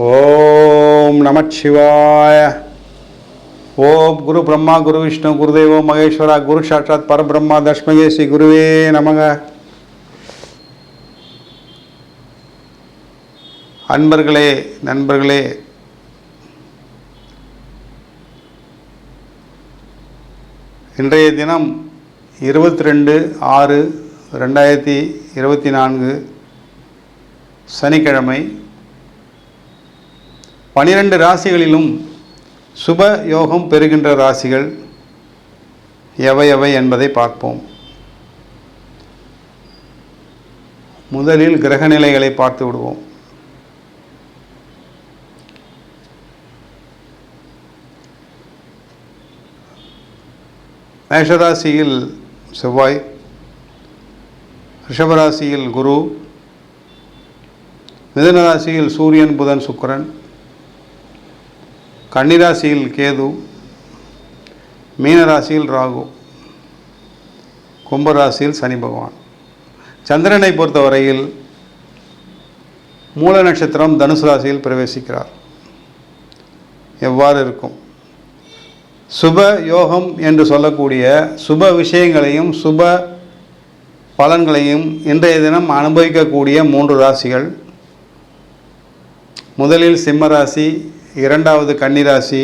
ஓம் நமச்சிவாய. ஓம் குரு பிரம்மா குரு விஷ்ணு குருதேவோ மகேஸ்வரா குரு சாட்சாத் பரபிரம்மா தஸ்மகே ஸ்ரீ குருவே நமக. அன்பர்களே, நண்பர்களே, இன்றைய தினம் 22/6/2024 சனிக்கிழமை. 12 ராசிகளிலும் சுப யோகம் பெறுகின்ற ராசிகள் எவை எவை என்பதை பார்ப்போம். முதலில் கிரக நிலைகளை பார்த்து விடுவோம். மேஷராசியில் செவ்வாய், ரிஷபராசியில் குரு, மிதுனராசியில் சூரியன் புதன் சுக்கிரன், கன்னிராசியில் கேது, மீனராசியில் ராகு, கும்பராசியில் சனி பகவான். சந்திரனை பொறுத்தவரையில் மூல நட்சத்திரம் தனுசு ராசியில் பிரவேசிக்கிறார். எவ்வாறு இருக்கும்? சுப யோகம் என்று சொல்லக்கூடிய சுப விஷயங்களையும் சுப பலன்களையும் இன்றைய தினம் அனுபவிக்கக்கூடிய 3 ராசிகள். முதலில் சிம்ம ராசி, இரண்டாவது கன்னிராசி,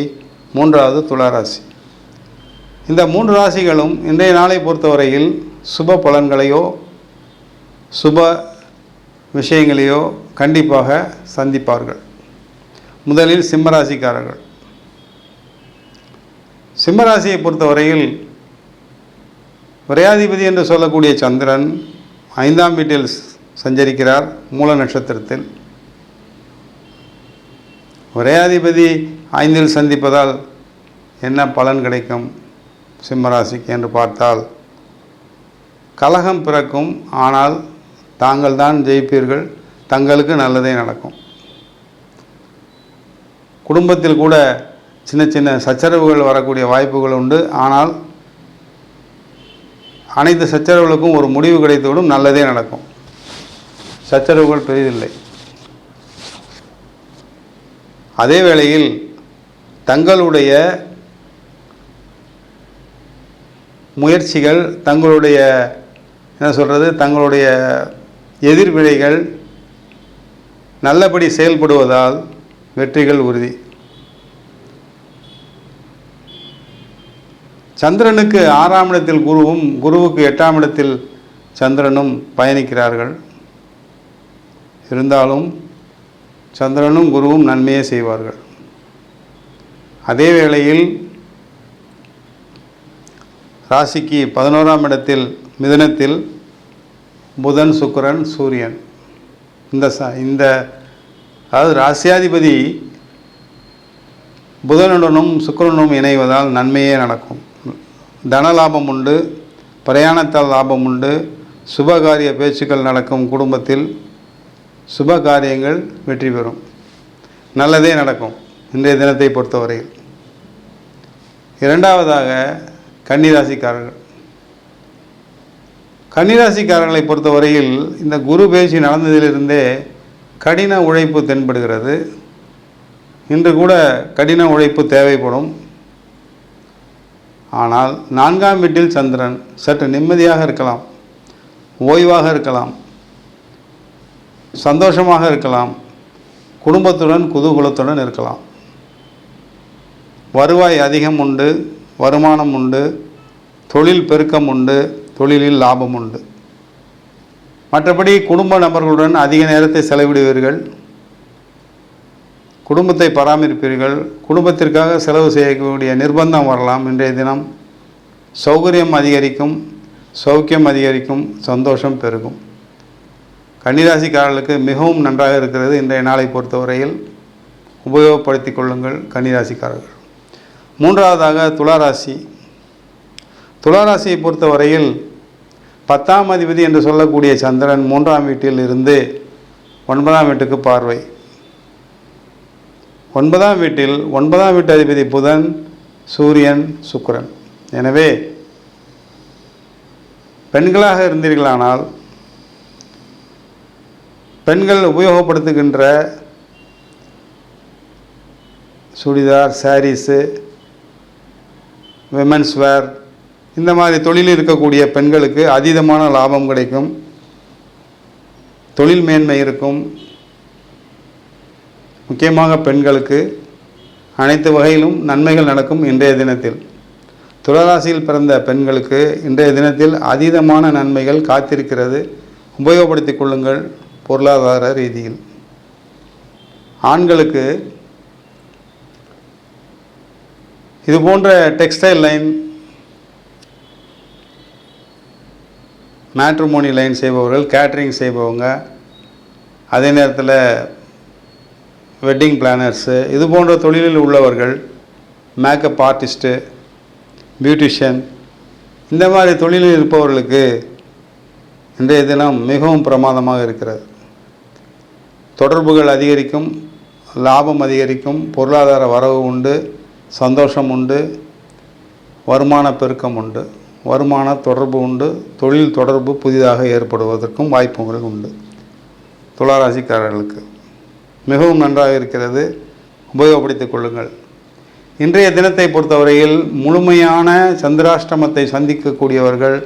மூன்றாவது துளாராசி. இந்த 3 ராசிகளும் இன்றைய நாளை பொறுத்தவரையில் சுப பலன்களையோ சுப விஷயங்களையோ கண்டிப்பாக சந்திப்பார்கள். முதலில் சிம்மராசிக்காரர்கள். சிம்மராசியை பொறுத்தவரையில் விரையாதிபதி என்று சொல்லக்கூடிய சந்திரன் 5ஆம் வீட்டில் சஞ்சரிக்கிறார். மூல நட்சத்திரத்தில் விரையாதிபதி 5இல் சந்திப்பதால் என்ன பலன் கிடைக்கும் சிம்மராசிக்கு என்று பார்த்தால், கலகம் பிறக்கும். ஆனால் தாங்கள் தான் ஜெயிப்பீர்கள். தங்களுக்கு நல்லதே நடக்கும். குடும்பத்தில் கூட சின்ன சின்ன சச்சரவுகள் வரக்கூடிய வாய்ப்புகள் உண்டு. ஆனால் அனைத்து சச்சரவுகளுக்கும் ஒரு முடிவு கிடைத்துவிடும். நல்லதே நடக்கும். சச்சரவுகள் பெரிதில்லை. அதே வேளையில் தங்களுடைய முயற்சிகள், தங்களுடைய தங்களுடைய எதிர்வினைகள் நல்லபடி செயல்படுவதால் வெற்றிகள் உறுதி. சந்திரனுக்கு 6ஆம் இடத்தில் குருவும், குருவுக்கு 8ஆம் இடத்தில் சந்திரனும் பயணிக்கிறார்கள். இருந்தாலும் சந்திரனும் குருவும் நன்மையே செய்வார்கள். அதே வேளையில் ராசிக்கு 11ஆம் இடத்தில் மிதுனத்தில் புதன் சுக்கிரன் சூரியன். இந்த அதாவது ராசியாதிபதி புதனுடனும் சுக்கிரனும் இணைவதால் நன்மையே நடக்கும். தனலாபம் உண்டு, பிரயாணத்தால் லாபம் உண்டு, சுபகாரிய பேச்சுக்கள் நடக்கும். குடும்பத்தில் சுப காரியங்கள் வெற்றி பெறும். நல்லதே நடக்கும் இன்றைய தினத்தை பொறுத்தவரையில். இரண்டாவதாக கன்னிராசிக்காரர்கள். கன்னிராசிக்காரர்களை பொறுத்தவரையில் இந்த குரு பேச்சு நடந்ததிலிருந்தே கடின உழைப்பு தென்படுகிறது. இன்று கூட கடின உழைப்பு தேவைப்படும். ஆனால் 4ஆம் வீட்டில் சந்திரன் சற்று நிம்மதியாக இருக்கலாம், ஓய்வாக இருக்கலாம், சந்தோஷமாக இருக்கலாம், குடும்பத்துடன் குதூகலத்துடன் இருக்கலாம். வருவாய் அதிகம் உண்டு, வருமானம் உண்டு, தொழில் பெருக்கம் உண்டு, தொழிலில் லாபம் உண்டு. மற்றபடி குடும்ப நபர்களுடன் அதிக நேரத்தை செலவிடுவீர்கள், குடும்பத்தை பராமரிப்பீர்கள். குடும்பத்திற்காக செலவு செய்யக்கூடிய நிர்பந்தம் வரலாம். இன்றைய தினம் சௌகரியம் அதிகரிக்கும், சௌக்கியம் அதிகரிக்கும், சந்தோஷம் பெருகும். கன்னிராசிக்காரர்களுக்கு மிகவும் நன்றாக இருக்கிறது. இன்றைய நாளை பொறுத்தவரையில் உபயோகப்படுத்தி கொள்ளுங்கள் கன்னிராசிக்காரர்கள். மூன்றாவதாக துளாராசி. துளாராசியை பொறுத்தவரையில் 10ஆம் அதிபதி என்று சொல்லக்கூடிய சந்திரன் 3ஆம் வீட்டில் இருந்து 9ஆம் வீட்டுக்கு பார்வை. 9ஆம் வீட்டில் 9ஆம் வீட்டு அதிபதி புதன், சூரியன், சுக்கிரன். எனவே பெண்களாக இருந்தீர்களானால் பெண்கள் உபயோகப்படுத்துகின்ற சுடிதார், சாரீஸு, விமென்ஸ் வேர் இந்த மாதிரி தொழில் இருக்கக்கூடிய பெண்களுக்கு அதீதமான லாபம் கிடைக்கும், தொழில் மேன்மை இருக்கும். முக்கியமாக பெண்களுக்கு அனைத்து வகையிலும் நன்மைகள் நடக்கும். இன்றைய தினத்தில் துளாராசியில் பிறந்த பெண்களுக்கு இன்றைய தினத்தில் அதீதமான நன்மைகள் காத்திருக்கிறது. உபயோகப்படுத்திக் கொள்ளுங்கள். பொருளாதார ரீதியில் ஆண்களுக்கு இது போன்ற டெக்ஸ்டைல் லைன், மேட்ரிமோனி லைன் செய்பவர்கள், கேட்ரிங் செய்பவங்க, அதே நேரத்தில் வெட்டிங் பிளானர்ஸு, இது போன்ற தொழிலில் உள்ளவர்கள், மேக்கப் ஆர்டிஸ்ட்டு, பியூட்டிஷியன், இந்த மாதிரி தொழிலில் இருப்பவர்களுக்கு இன்றைய தினம் மிகவும் பிரமாதமாக இருக்கிறது. தொடர்புகள் அதிகரிக்கும், லாபம் அதிகரிக்கும், பொருளாதார வரவு உண்டு, சந்தோஷம் உண்டு, வருமான பெருக்கம் உண்டு, வருமான தொடர்பு உண்டு, தொழில் தொடர்பு புதிதாக ஏற்படுவதற்கும் வாய்ப்புகள் உண்டு. துளாராசிக்காரர்களுக்கு மிகவும் நன்றாக இருக்கிறது. உபயோகப்படுத்திக் கொள்ளுங்கள். இன்றைய தினத்தை பொறுத்தவரையில் முழுமையான சந்திராஷ்டமத்தை சந்திக்கக்கூடியவர்கள்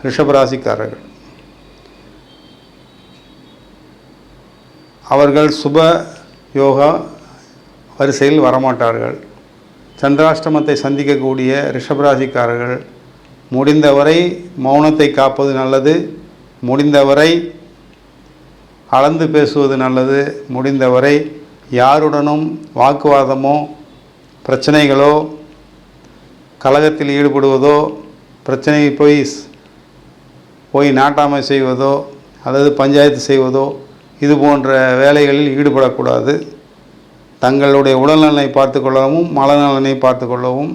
ரிஷபராசிக்காரர்கள். அவர்கள் சுப யோகா வரிசையில் வரமாட்டார்கள். சந்திராஷ்டமத்தை சந்திக்கக்கூடிய ரிஷபராசிக்காரர்கள் முடிந்தவரை மௌனத்தை காப்பது நல்லது, முடிந்தவரை அளந்து பேசுவது நல்லது, முடிந்தவரை யாருடனும் வாக்குவாதமோ பிரச்சனைகளோ கலகத்தில் ஈடுபடுவதோ, பிரச்சனையை போய் நாட்டாமை செய்வதோ அல்லது பஞ்சாயத்து செய்வதோ இது போன்ற வேலைகளில் ஈடுபடக்கூடாது. தங்களுடைய உடல்நலனை பார்த்து கொள்ளவும் மனநலனை பார்த்து கொள்ளவும்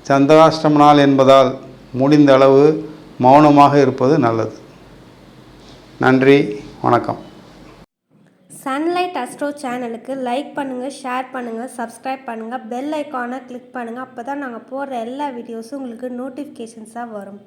சந்திராஷ்டம நாள் என்பதால் முடிந்த அளவு மௌனமாக இருப்பது நல்லது. நன்றி, வணக்கம். சன்லைட் அஸ்ட்ரோ சேனலுக்கு லைக் பண்ணுங்கள், ஷேர் பண்ணுங்கள், சப்ஸ்கிரைப் பண்ணுங்கள், பெல் ஐக்கானை கிளிக் பண்ணுங்கள். அப்போ தான் நாங்கள் போடுற எல்லா வீடியோஸும் உங்களுக்கு நோட்டிஃபிகேஷன்ஸாக வரும்.